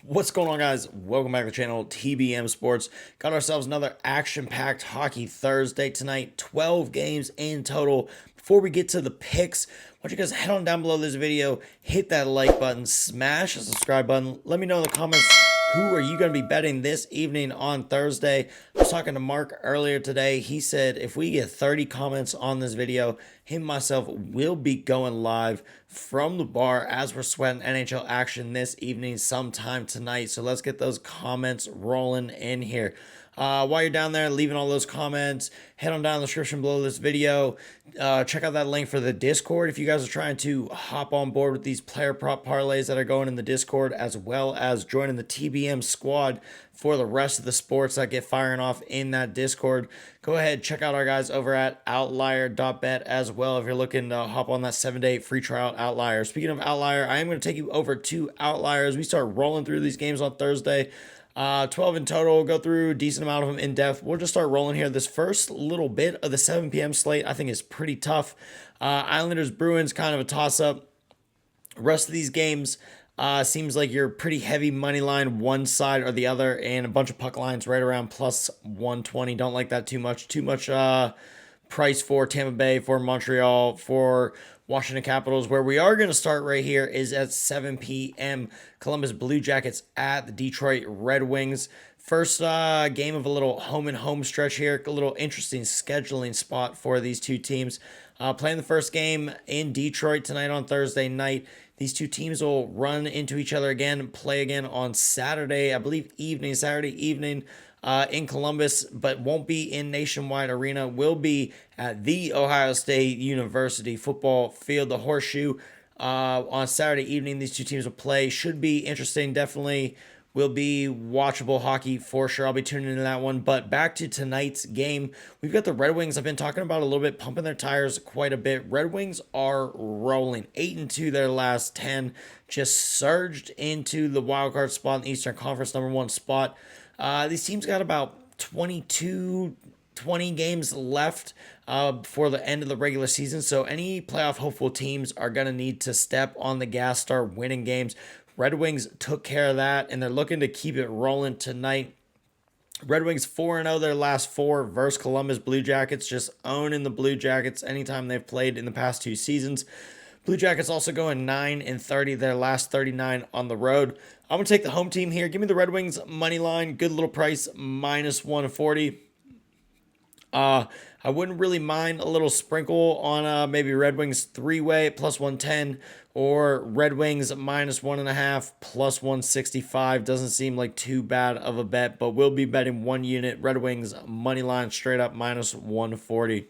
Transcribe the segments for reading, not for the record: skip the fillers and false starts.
What's going on, guys? Welcome back to the channel, TBM Sports. Got ourselves another action-packed hockey Thursday tonight. 12 games in total. Before we get to the picks, why don't you guys head on down below this video, hit that like button, smash the subscribe button. Let me know in the comments, who are you going to be betting this evening on Thursday? I was talking to Mark earlier today. He said if we get 30 comments on this video, him and myself will be going live from the bar as we're sweating NHL action this evening sometime tonight. So let's get those comments rolling in here. While you're down there leaving all those comments, head on down in the description below this video. Check out that link for the Discord if you guys are trying to hop on board with these player prop parlays that are going in the Discord, as well as joining the TBM squad for the rest of the sports that get firing off in that Discord. Go ahead, check out our guys over at outlier.bet as well if you're looking to hop on that 7-day free trial Outlier. Speaking of Outlier, I am going to take you over to Outlier as we start rolling through these games on Thursday. 12 in total. We'll go through a decent amount of them in depth. We'll just start rolling here. This first little bit of the 7 p.m. slate I think is pretty tough. Islanders Bruins, kind of a toss-up. Rest of these games seems like you're pretty heavy money line one side or the other, and a bunch of puck lines right around plus 120. Don't like that too much. Too much price for Tampa Bay, for Montreal, for Washington Capitals. Where we are going to start right here is at 7 p.m. Columbus Blue Jackets at the Detroit Red Wings. First game of a little home stretch here. A little interesting scheduling spot for these two teams. Playing the first game in Detroit tonight on Thursday night. These two teams will run into each other again, play again on Saturday, I believe Saturday evening in Columbus, but won't be in Nationwide Arena. Will be at the Ohio State University football field, the Horseshoe. On Saturday evening, these two teams will play. Should be interesting. Definitely will be watchable hockey for sure. I'll be tuning into that one. But back to tonight's game. We've got the Red Wings. I've been talking about a little bit, pumping their tires quite a bit. Red Wings are rolling 8-2 their last 10. Just surged into the wild card spot in the Eastern Conference, #1 spot. These teams got about 20 games left before the end of the regular season. So any playoff hopeful teams are going to need to step on the gas, start winning games. Red Wings took care of that, and they're looking to keep it rolling tonight. Red Wings 4-0 their last 4 versus Columbus Blue Jackets, just owning the Blue Jackets anytime they've played in the past 2 seasons. Blue Jackets also going 9-30 their last 39 on the road. I'm going to take the home team here. Give me the Red Wings money line. Good little price, -140. I wouldn't really mind a little sprinkle on maybe Red Wings 3-way +110, or Red Wings -1.5 +165. Doesn't seem like too bad of a bet, but we'll be betting 1 unit. Red Wings money line straight up -140.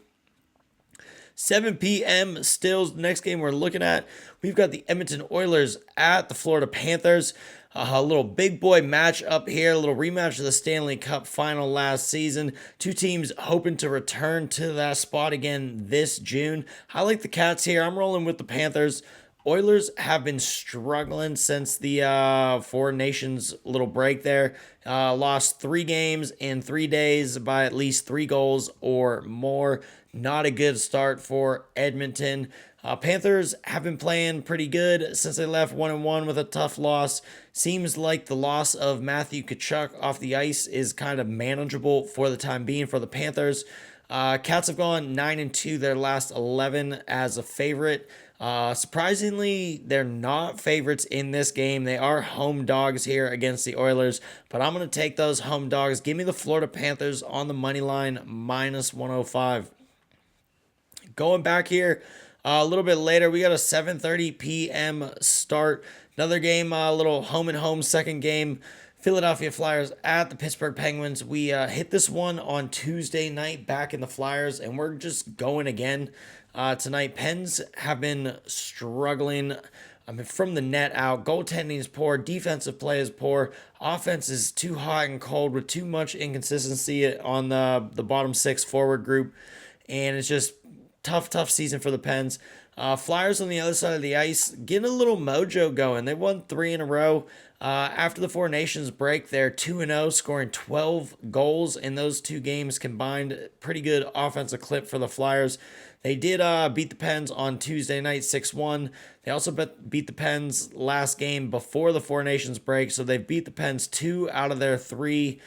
7 p.m. Stills. Next game we're looking at, we've got the Edmonton Oilers at the Florida Panthers. A little big boy match up here, a little rematch of the Stanley Cup final last season. Two teams hoping to return to that spot again this June. I like the Cats here. I'm rolling with the Panthers. Oilers have been struggling since the Four Nations little break there. Lost 3 games in 3 days by at least 3 goals or more. Not a good start for Edmonton. Panthers have been playing pretty good since they left 1-1 with a tough loss. Seems like the loss of Matthew Tkachuk off the ice is kind of manageable for the time being for the Panthers. Cats have gone 9-2 their last 11 as a favorite. Surprisingly, they're not favorites in this game. They are home dogs here against the Oilers, but I'm going to take those home dogs. Give me the Florida Panthers on the money line, -105. Going back here a little bit later, we got a 7:30 p.m. start. Another game, a little home-and-home second game. Philadelphia Flyers at the Pittsburgh Penguins. We hit this one on Tuesday night back in the Flyers, and we're just going again tonight. Pens have been struggling. From the net out, goaltending is poor, defensive play is poor, offense is too hot and cold with too much inconsistency on the bottom 6 forward group, and it's just tough season for the Pens. Flyers on the other side of the ice getting a little mojo going. They won 3 in a row. After the Four Nations break, they're 2-0, scoring 12 goals in those 2 games combined. Pretty good offensive clip for the Flyers. They did beat the Pens on Tuesday night 6-1. They also beat the Pens last game before the Four Nations break, so they've beat the Pens 2 out of their 3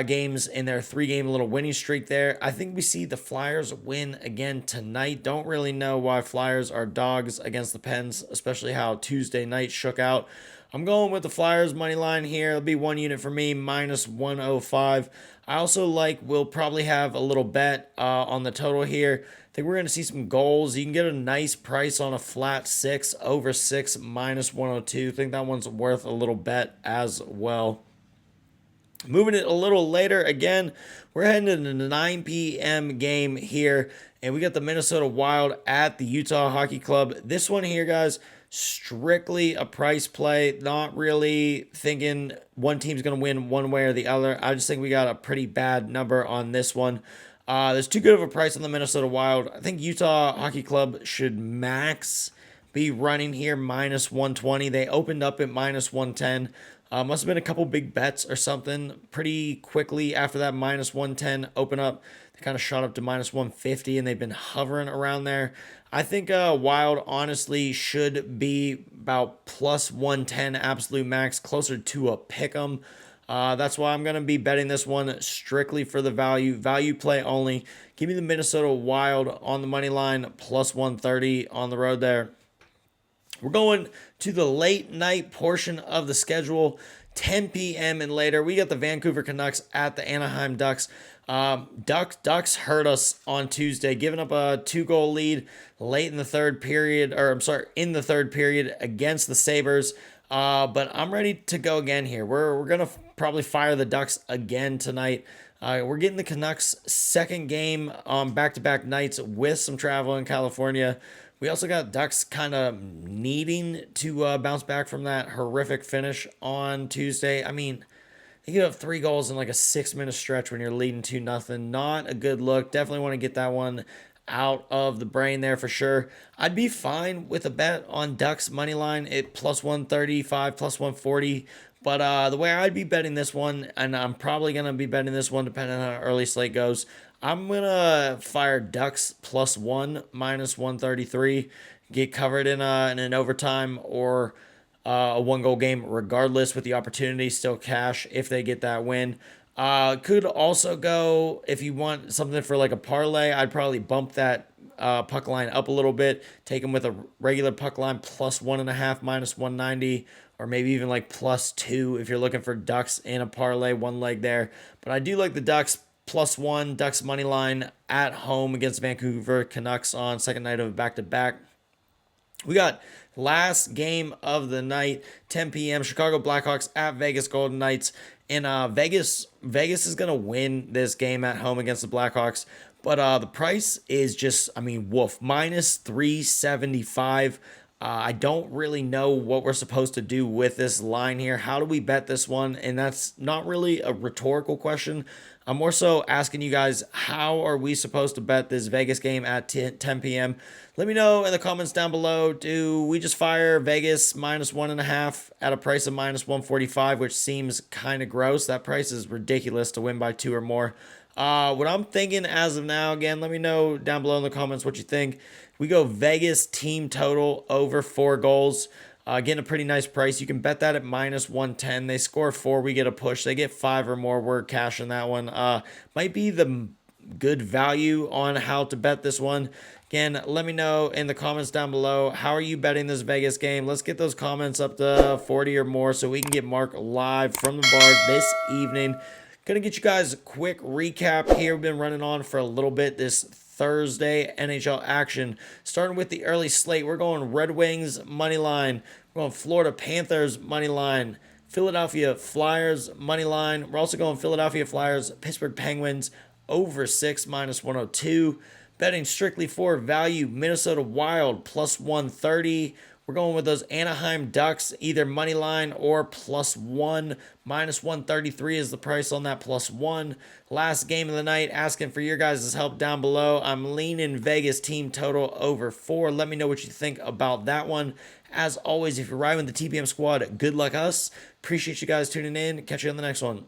games in their 3-game little winning streak there. I think we see the Flyers win again tonight. Don't really know why Flyers are dogs against the Pens, especially how Tuesday night shook out. I'm going with the Flyers money line here. It'll be 1 unit for me, minus 105. I also we'll probably have a little bet on the total here. I think we're going to see some goals. You can get a nice price on a flat 6, over 6, minus 102. I think that one's worth a little bet as well. Moving it a little later, again, we're heading to the 9 p.m. game here, and we got the Minnesota Wild at the Utah Hockey Club. This one here, guys, strictly a price play. Not really thinking one team's going to win one way or the other. I just think we got a pretty bad number on this one. There's too good of a price on the Minnesota Wild. I think Utah Hockey Club should max be running here minus 120. They opened up at minus 110. Must have been a couple big bets or something pretty quickly after that minus 110 open up. They kind of shot up to minus 150, and they've been hovering around there. I think Wild honestly should be about plus 110 absolute max, closer to a pick 'em. That's why I'm going to be betting this one strictly for the value play only. Give me the Minnesota Wild on the money line, plus 130 on the road there. We're going to the late night portion of the schedule, 10 p.m. and later. We got the Vancouver Canucks at the Anaheim Ducks. Ducks hurt us on Tuesday, giving up a 2-goal lead late in the third period, in the third period against the Sabres. But I'm ready to go again here. We're going to probably fire the Ducks again tonight. We're getting the Canucks' second game on back-to-back nights with some travel in California. We also got Ducks kind of needing to bounce back from that horrific finish on Tuesday. I mean, they give up 3 goals in like a 6-minute stretch when you're leading 2-0. Not a good look. Definitely want to get that one out of the brain there for sure. I'd be fine with a bet on Ducks money line at plus 135, plus 140. But the way I'd be betting this one, and I'm probably going to be betting this one depending on how early slate goes, I'm going to fire Ducks plus 1, minus 133. Get covered in an overtime or a 1-goal game regardless, with the opportunity still cash if they get that win. Could also go, if you want something for like a parlay, I'd probably bump that puck line up a little bit. Take them with a regular puck line plus 1.5, minus 190, or maybe even like plus 2 if you're looking for Ducks in a parlay, one leg there. But I do like the Ducks plus 1, Ducks money line at home against Vancouver Canucks on second night of a back-to-back. We got last game of the night, 10 p.m. Chicago Blackhawks at Vegas Golden Knights. And Vegas is going to win this game at home against the Blackhawks. But the price is just, woof, minus 375. I don't really know what we're supposed to do with this line here. How do we bet this one? And that's not really a rhetorical question. I'm more so asking you guys, how are we supposed to bet this Vegas game at 10 p.m.? Let me know in the comments down below. Do we just fire Vegas minus 1.5 at a price of minus 145, which seems kind of gross? That price is ridiculous to win by 2 or more. What I'm thinking as of now, again, let me know down below in the comments what you think. We go Vegas team total over 4 goals. Getting a pretty nice price. You can bet that at minus 110. They score 4, we get a push. They get 5 or more, we're cashing that one. Might be the good value on how to bet this one. Again, let me know in the comments down below. How are you betting this Vegas game? Let's get those comments up to 40 or more so we can get Mark live from the bar this evening. Gonna get you guys a quick recap here. We've been running on for a little bit this Thursday NHL action. Starting with the early slate, we're going Red Wings money line. We're going Florida Panthers money line. Philadelphia Flyers money line. We're also going Philadelphia Flyers, Pittsburgh Penguins over 6, minus 102. Betting strictly for value, Minnesota Wild plus 130. We're going with those Anaheim Ducks, either money line or +1. -133 is the price on that +1. Last game of the night, asking for your guys' help down below. I'm leaning Vegas team total over 4. Let me know what you think about that one. As always, if you're riding with the TBM squad, good luck us. Appreciate you guys tuning in. Catch you on the next one.